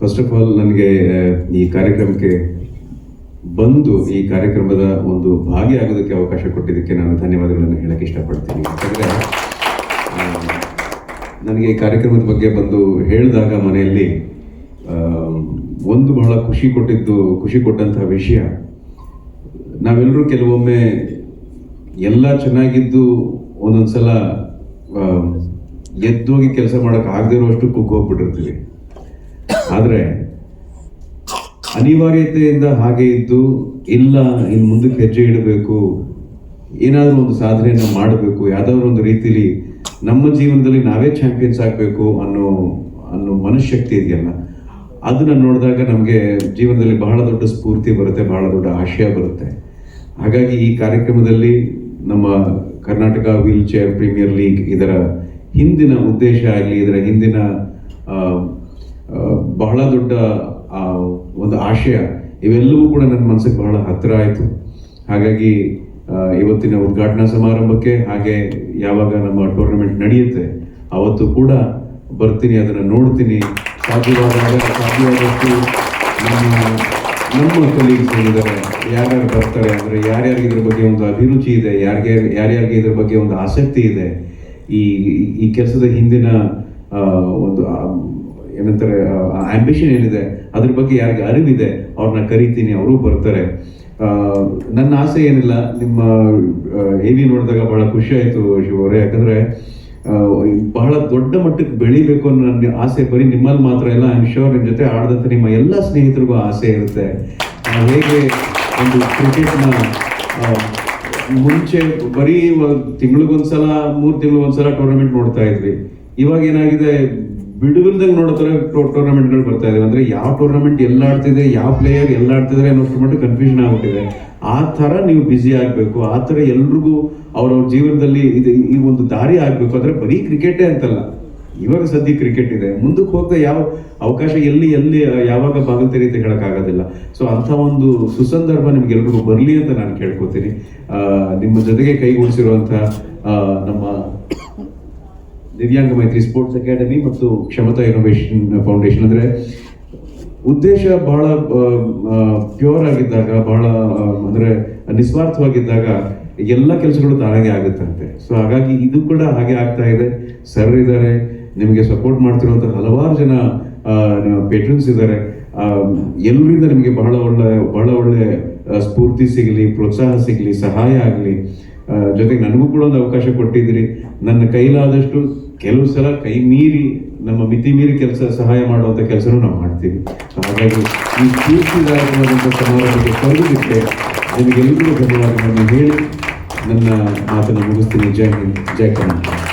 First of all ನನಗೆ ಈ ಕಾರ್ಯಕ್ರಮಕ್ಕೆ ಬಂದು ಈ ಕಾರ್ಯಕ್ರಮದ ಒಂದು ಭಾಗಿಯಾಗೋದಕ್ಕೆ ಅವಕಾಶ ಕೊಟ್ಟಿದ್ದಕ್ಕೆ ನಾನು ಧನ್ಯವಾದಗಳನ್ನು ಹೇಳಕ್ಕೆ ಇಷ್ಟಪಡ್ತೀನಿ. ಯಾಕಂದರೆ ನನಗೆ ಈ ಕಾರ್ಯಕ್ರಮದ ಬಗ್ಗೆ ಬಂದು ಹೇಳಿದಾಗ ಮನೆಯಲ್ಲಿ ಒಂದು ಬಹಳ ಖುಷಿ ಕೊಟ್ಟಂತಹ ವಿಷಯ, ನಾವೆಲ್ಲರೂ ಕೆಲವೊಮ್ಮೆ ಎಲ್ಲ ಚೆನ್ನಾಗಿದ್ದು ಒಂದೊಂದ್ಸಲ ಎದ್ದೋಗಿ ಕೆಲಸ ಮಾಡೋಕೆ ಆಗದೇ ಇರುವಷ್ಟು ಕುಗ್ಗೋಗ್ಬಿಟ್ಟಿರ್ತೀವಿ. ಆದರೆ ಅನಿವಾರ್ಯತೆಯಿಂದ ಹಾಗೆ ಇದ್ದು ಇಲ್ಲ ಇನ್ನು ಮುಂದಕ್ಕೆ ಹೆಜ್ಜೆ ಇಡಬೇಕು, ಏನಾದರೂ ಒಂದು ಸಾಧನೆಯನ್ನು ಮಾಡಬೇಕು, ಯಾವುದಾದ್ರೂ ಒಂದು ರೀತಿಲಿ ನಮ್ಮ ಜೀವನದಲ್ಲಿ ನಾವೇ ಚಾಂಪಿಯನ್ಸ್ ಆಗಬೇಕು ಅನ್ನೋ ಮನಃಶಕ್ತಿ ಇದೆಯಲ್ಲ, ಅದನ್ನು ನೋಡಿದಾಗ ನಮಗೆ ಜೀವನದಲ್ಲಿ ಬಹಳ ದೊಡ್ಡ ಸ್ಫೂರ್ತಿ ಬರುತ್ತೆ, ಬಹಳ ದೊಡ್ಡ ಆಶಯ ಬರುತ್ತೆ. ಹಾಗಾಗಿ ಈ ಕಾರ್ಯಕ್ರಮದಲ್ಲಿ ನಮ್ಮ Karnataka wheelchair premier league ಇದರ ಹಿಂದಿನ ಉದ್ದೇಶ ಆಗಲಿ, ಇದರ ಹಿಂದಿನ ಬಹಳ ದೊಡ್ಡ ಒಂದು ಆಶಯ, ಇವೆಲ್ಲವೂ ಕೂಡ ನನ್ನ ಮನಸ್ಸಿಗೆ ಬಹಳ ಹತ್ತಿರ ಆಯಿತು. ಹಾಗಾಗಿ ಇವತ್ತಿನ ಉದ್ಘಾಟನಾ ಸಮಾರಂಭಕ್ಕೆ, ಹಾಗೆ ಯಾವಾಗ ನಮ್ಮ ಟೂರ್ನಮೆಂಟ್ ನಡೆಯುತ್ತೆ ಅವತ್ತು ಕೂಡ ಬರ್ತೀನಿ, ಅದನ್ನು ನೋಡ್ತೀನಿ. ಸಾಧ್ಯವಾದಷ್ಟು ನಮ್ಮ ಕಲೀಗ್ಸ್ ಏನಿದ್ದಾರೆ, ಯಾರ್ಯಾರು ಬರ್ತಾರೆ ಅಂದರೆ ಯಾರ್ಯಾರಿಗೆ ಇದ್ರ ಬಗ್ಗೆ ಒಂದು ಅಭಿರುಚಿ ಇದೆ, ಯಾರ್ಯಾರಿಗೆ ಇದ್ರ ಬಗ್ಗೆ ಒಂದು ಆಸಕ್ತಿ ಇದೆ, ಈ ಕೆಲಸದ ಹಿಂದಿನ ಒಂದು ಏನಂತಾರೆ ಆಂಬಿಷನ್ ಏನಿದೆ ಅದ್ರ ಬಗ್ಗೆ ಯಾರಿಗೆ ಅರಿವಿದೆ ಅವ್ರನ್ನ ಕರಿತೀನಿ, ಅವರು ಬರ್ತಾರೆ. ನನ್ನ ಆಸೆ ಏನಿಲ್ಲ, ನಿಮ್ಮ AV ನೋಡಿದಾಗ ಬಹಳ ಖುಷಿ ಆಯಿತು ಶಿವ ಅವರೇ. ಯಾಕಂದರೆ ಬಹಳ ದೊಡ್ಡ ಮಟ್ಟಕ್ಕೆ ಬೆಳಿಬೇಕು ಅನ್ನೋ ನನ್ನ ಆಸೆ ಬರೀ ನಿಮ್ಮಲ್ಲಿ ಮಾತ್ರ ಇಲ್ಲ, ಐ ಆಮ್ ಶ್ಯೂರ್ ನಿಮ್ಮ ಜೊತೆ ಆಡದಂಥ ನಿಮ್ಮ ಎಲ್ಲ ಸ್ನೇಹಿತರಿಗೂ ಆಸೆ ಇರುತ್ತೆ. ಹೇಗೆ ಒಂದು ಕ್ರಿಕೆಟ್ನ ಮುಂಚೆ ಬರೀ ತಿಂಗಳಿಗೊಂದ್ಸಲ 3 ತಿಂಗಳಿಗೊಂದ್ಸಲ ಟೂರ್ನಮೆಂಟ್ ನೋಡ್ತಾ ಇದ್ವಿ, ಇವಾಗ ಏನಾಗಿದೆ ಬಿಡುವಿಲ್ದಂಗೆ ನೋಡೋ ಥರ ಟೂರ್ನಮೆಂಟ್ಗಳು ಬರ್ತಾ ಇದೆ. ಅಂದರೆ ಯಾವ ಟೂರ್ನಮೆಂಟ್ ಎಲ್ಲ ಆಡ್ತಿದೆ, ಯಾವ ಪ್ಲೇಯರ್ ಎಲ್ಲ ಆಡ್ತಿದ್ದಾರೆ ಅನ್ನೋಷ್ಟು ಮಟ್ಟ ಕನ್ಫ್ಯೂಷನ್ ಆಗ್ಬಿಟ್ಟಿದೆ. ಆ ಥರ ನೀವು ಬ್ಯುಸಿ ಆಗಬೇಕು, ಆ ಥರ ಎಲ್ರಿಗೂ ಅವ್ರವ್ರ ಜೀವನದಲ್ಲಿ ಈ ಒಂದು ದಾರಿ ಆಗಬೇಕು. ಅಂದರೆ ಬರೀ ಕ್ರಿಕೆಟೇ ಅಂತಲ್ಲ, ಇವಾಗ ಸದ್ಯ ಕ್ರಿಕೆಟ್ ಇದೆ, ಮುಂದಕ್ಕೆ ಹೋಗ್ತಾ ಯಾವ ಅವಕಾಶ ಎಲ್ಲಿ ಯಾವಾಗ ಬಾಗಿಲು ತೆರೀತೆ ಹೇಳೋಕ್ಕಾಗೋದಿಲ್ಲ. ಸೊ ಅಂಥ ಒಂದು ಸುಸಂದರ್ಭ ನಿಮ್ಗೆಲ್ರಿಗೂ ಬರಲಿ ಅಂತ ನಾನು ಕೇಳ್ಕೊತೀನಿ. ನಿಮ್ಮ ಜೊತೆಗೆ ಕೈಗೂಡಿಸಿರುವಂಥ ನಮ್ಮ ದಿವ್ಯಾಂಗ ಮೈತ್ರಿ ಸ್ಪೋರ್ಟ್ಸ್ ಅಕಾಡೆಮಿ ಮತ್ತು ಕ್ಷಮತಾ ಇನೋವೇಷನ್ ಫೌಂಡೇಶನ್, ಅಂದರೆ ಉದ್ದೇಶ ಬಹಳ ಪ್ಯೂರ್ ಆಗಿದ್ದಾಗ, ಬಹಳ ಅಂದರೆ ನಿಸ್ವಾರ್ಥವಾಗಿದ್ದಾಗ ಎಲ್ಲ ಕೆಲಸಗಳು ತಾನಾಗೆ ಆಗುತ್ತಂತೆ. ಸೊ ಹಾಗಾಗಿ ಇದು ಕೂಡ ಹಾಗೆ ಆಗ್ತಾ ಇದೆ. ಸರ್ ಇದ್ದಾರೆ, ನಿಮಗೆ ಸಪೋರ್ಟ್ ಮಾಡ್ತಿರುವಂಥ ಹಲವಾರು ಜನ ಪೇಟ್ರನ್ಸ್ ಇದ್ದಾರೆ. ಎಲ್ಲರಿಂದ ನಿಮಗೆ ಬಹಳ ಒಳ್ಳೆ ಸ್ಫೂರ್ತಿ ಸಿಗಲಿ, ಪ್ರೋತ್ಸಾಹ ಸಿಗಲಿ, ಸಹಾಯ ಆಗಲಿ. ಜೊತೆಗೆ ನನಗೂ ಕೂಡ ಒಂದು ಅವಕಾಶ ಕೊಟ್ಟಿದ್ದೀರಿ. ನನ್ನ ಕೈಲಾದಷ್ಟು ಕೆಲವು ಸಲ ಕೈ ಮೀರಿ, ನಮ್ಮ ಮಿತಿ ಮೀರಿ ಸಹಾಯ ಮಾಡುವಂಥ ಕೆಲಸನೂ ನಾವು ಮಾಡ್ತೀವಿ. ಹಾಗಾಗಿ ಈ ಸ್ಫೂರ್ತಿದಾಯಕವಾದಂಥ ಸಮಾರಂಭಕ್ಕೆ ಕರೆದಿದ್ದಕ್ಕೆ ನಿಮಗೆಲ್ಲರಿಗೂ ಧನ್ಯವಾದಗಳನ್ನು ಹೇಳಿ ನನ್ನ ಮಾತನ್ನು ಮುಗಿಸ್ತೀನಿ. ಜೈ ಹಿಂದ್, ಜೈ ಕರ್ನಾಟಕ.